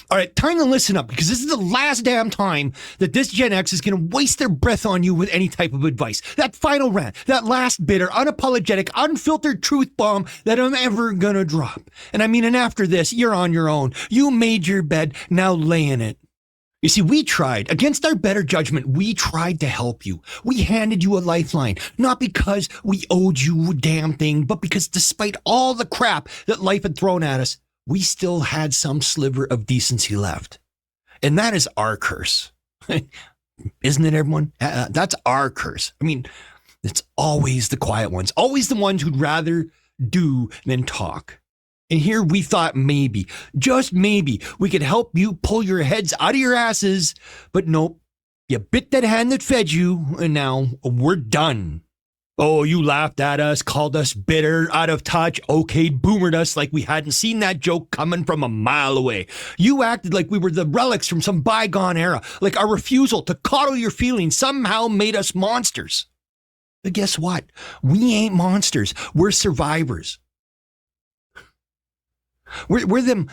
All right, time to listen up, because this is the last damn time that this Gen X is going to waste their breath on you with any type of advice. That final rant, that last bitter, unapologetic, unfiltered truth bomb that I'm ever going to drop. And after this, you're on your own. You made your bed, now lay in it. You see, we tried, against our better judgment, we tried to help you. We handed you a lifeline, not because we owed you a damn thing, but because despite all the crap that life had thrown at us, we still had some sliver of decency left. And that is our curse. Isn't it, everyone? That's our curse. It's always the quiet ones, always the ones who'd rather do than talk. And here we thought maybe, just maybe, we could help you pull your heads out of your asses. But nope, you bit that hand that fed you, and now we're done. Oh, you laughed at us, called us bitter, out of touch, okayed, boomered us like we hadn't seen that joke coming from a mile away. You acted like we were the relics from some bygone era, like our refusal to coddle your feelings somehow made us monsters. But guess what? We ain't monsters. We're survivors. We're them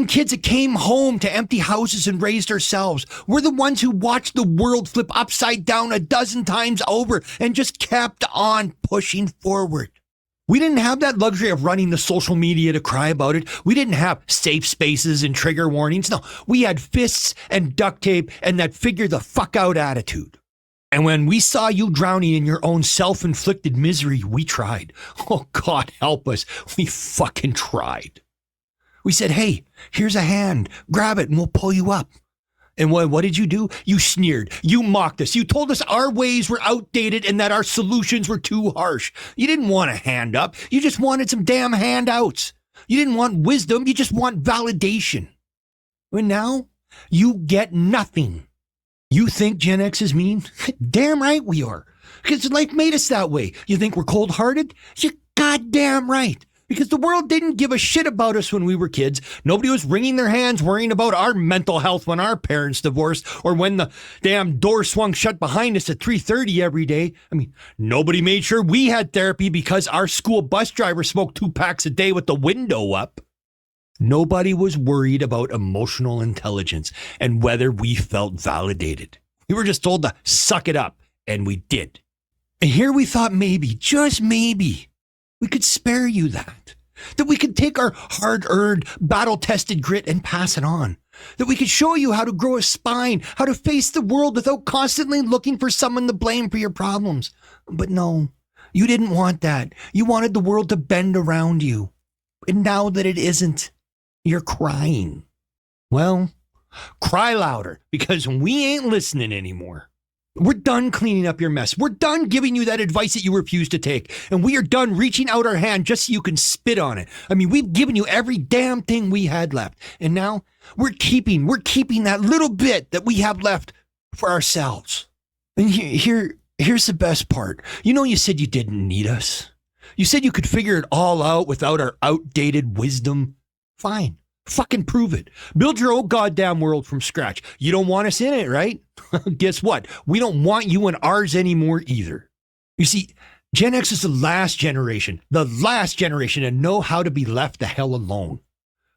kids that came home to empty houses and raised ourselves. We're the ones who watched the world flip upside down a dozen times over and just kept on pushing forward. We didn't have that luxury of running the social media to cry about it. We didn't have safe spaces and trigger warnings. No, we had fists and duct tape and that figure the fuck out attitude. And when we saw you drowning in your own self-inflicted misery, we tried. Oh, God help us. We fucking tried. We said, hey, here's a hand. Grab it and we'll pull you up. And what did you do? You sneered. You mocked us. You told us our ways were outdated and that our solutions were too harsh. You didn't want a hand up. You just wanted some damn handouts. You didn't want wisdom. You just want validation. And now you get nothing. You think Gen X is mean? Damn right we are. Because life made us that way. You think we're cold-hearted? You're goddamn right. Because the world didn't give a shit about us when we were kids. Nobody was wringing their hands worrying about our mental health when our parents divorced or when the damn door swung shut behind us at 3:30 every day. Nobody made sure we had therapy because our school bus driver smoked 2 packs a day with the window up. Nobody was worried about emotional intelligence and whether we felt validated. We were just told to suck it up, and we did. And here we thought maybe, just maybe, we could spare you that we could take our hard-earned, battle-tested grit and pass it on, that we could show you how to grow a spine, how to face the world without constantly looking for someone to blame for your problems. But no, you didn't want that. You wanted the world to bend around you. And now that it isn't, you're crying. Well, cry louder, because we ain't listening anymore. We're done cleaning up your mess. We're done giving you that advice that you refuse to take. And we are done reaching out our hand just so you can spit on it. We've given you every damn thing we had left. And now we're keeping that little bit that we have left for ourselves. And here's the best part. You said you didn't need us. You said you could figure it all out without our outdated wisdom. Fine. Fucking prove it. Build your own goddamn world from scratch. You don't want us in it, right? Guess what? We don't want you in ours anymore either. You see, Gen X is the last generation to know how to be left the hell alone.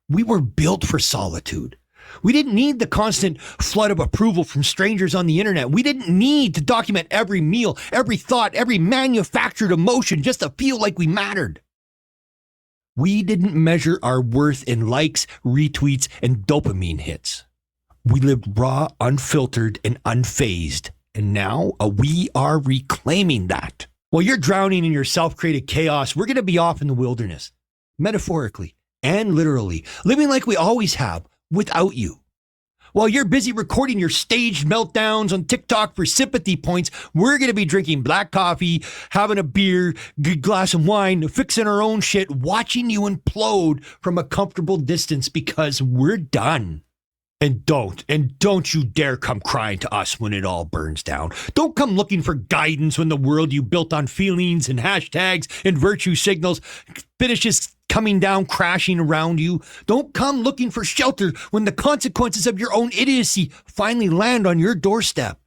We were built for solitude. We didn't need the constant flood of approval from strangers on the internet. We didn't need to document every meal, every thought, every manufactured emotion just to feel like we mattered. We didn't measure our worth in likes, retweets, and dopamine hits. We lived raw, unfiltered, and unfazed. And now we are reclaiming that. While you're drowning in your self-created chaos, we're going to be off in the wilderness, metaphorically and literally, living like we always have without you. While you're busy recording your staged meltdowns on TikTok for sympathy points, we're going to be drinking black coffee, having a beer, good glass of wine, fixing our own shit, watching you implode from a comfortable distance because we're done. And don't you dare come crying to us when it all burns down. Don't come looking for guidance when the world you built on feelings and hashtags and virtue signals finishes coming down, crashing around you. Don't come looking for shelter when the consequences of your own idiocy finally land on your doorstep.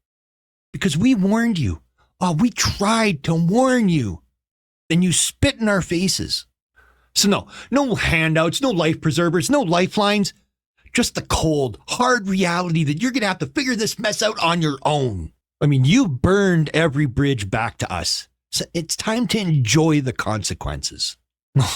Because we warned you. Oh, we tried to warn you. And you spit in our faces. So no handouts, no life preservers, no lifelines. Just the cold, hard reality that you're going to have to figure this mess out on your own. I mean, you burned every bridge back to us. So it's time to enjoy the consequences.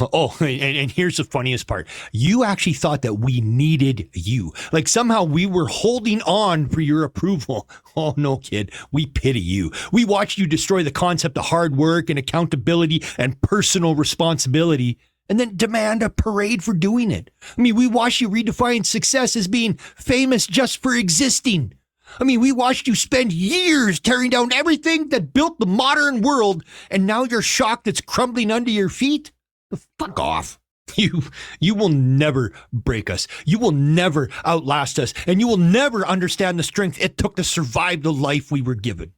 Oh, and here's the funniest part. You actually thought that we needed you. Like somehow we were holding on for your approval. Oh, no, kid. We pity you. We watched you destroy the concept of hard work and accountability and personal responsibility, and then demand a parade for doing it. I mean, we watched you redefine success as being famous just for existing. I mean, we watched you spend years tearing down everything that built the modern world, and now you're shocked it's crumbling under your feet? Fuck off. You will never break us. You will never outlast us, and you will never understand the strength it took to survive the life we were given.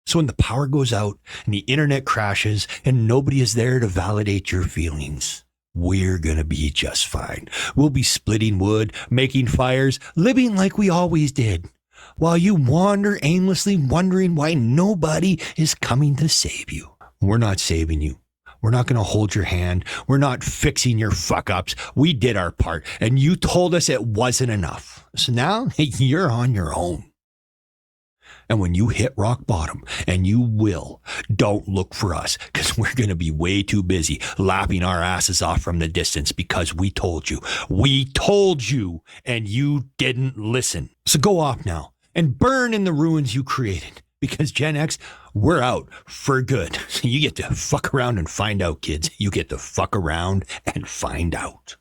So when the power goes out and the internet crashes and nobody is there to validate your feelings, we're going to be just fine. We'll be splitting wood, making fires, living like we always did, while you wander aimlessly wondering why nobody is coming to save you. We're not saving you. We're not going to hold your hand. We're not fixing your fuck-ups. We did our part, and you told us it wasn't enough. So now you're on your own. And when you hit rock bottom, and you will, don't look for us, because we're going to be way too busy laughing our asses off from the distance because we told you. We told you, and you didn't listen. So go off now and burn in the ruins you created. Because Gen X, we're out for good. You get to fuck around and find out, kids. You get to fuck around and find out.